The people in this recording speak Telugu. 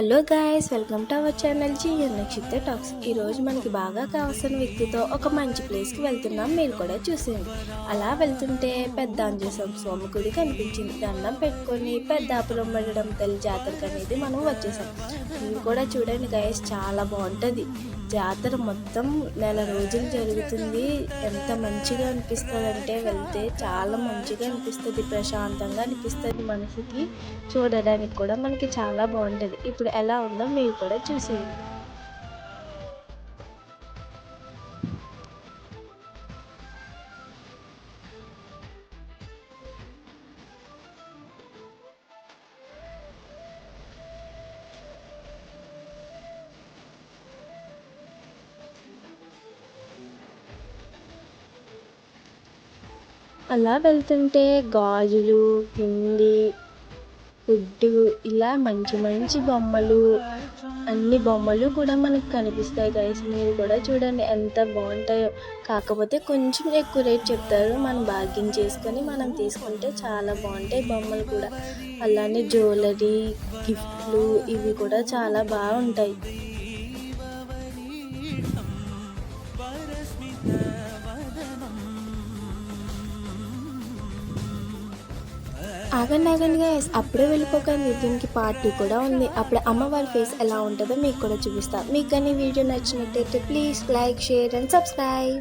Hello guys, welcome to our channel GN Nakshitra talks. ఈరోజు మనకి బాగా కావాల్సిన వ్యక్తితో ఒక మంచి ప్లేస్కి వెళ్తున్నాం. మీరు కూడా చూసేయండి. అలా వెళ్తుంటే పెద్ద ఆంజనేయ స్వామి గుడి కనిపించింది. దండం పెట్టుకొని పెద్దాపురం వెళ్ళడం తల్లి జాతరకు అనేది మనం వచ్చేసాం. మీరు కూడా చూడండి గాయ్స్, చాలా బాగుంటుంది. జాతర మొత్తం నెల రోజులు జరుగుతుంది. ఎంత మంచిగా అనిపిస్తుంది అంటే వెళ్తే చాలా మంచిగా అనిపిస్తుంది, ప్రశాంతంగా అనిపిస్తుంది మనసుకి. చూడడానికి కూడా మనకి చాలా బాగుంటుంది. ఇప్పుడు ఎలా ఉందో మీరు కూడా చూసేయండి. అలా వెళ్తుంటే గాజులు, హిందీ, ఫుడ్డు, ఇలా మంచి మంచి బొమ్మలు, అన్ని బొమ్మలు కూడా మనకు కనిపిస్తాయి గైస్. మీరు కూడా చూడండి ఎంత బాగుంటాయో. కాకపోతే కొంచెం ఎక్కువ రేట్ చెప్తారు. మనం బార్గెన్ చేసుకొని మనం తీసుకుంటే చాలా బాగుంటాయి బొమ్మలు కూడా. అలానే జ్యువెలరీ, గిఫ్ట్లు ఇవి కూడా చాలా బాగుంటాయి. ఆగండి గైస్, అప్పుడే వెళ్ళిపోకండి. దీనికి పార్ట్ 2 కూడా ఉంది. అప్పుడు అమ్మవారి ఫేస్ ఎలా ఉంటుందో మీకు కూడా చూపిస్తా. మీకు కానీ వీడియో నచ్చినట్టయితే please like, share and subscribe.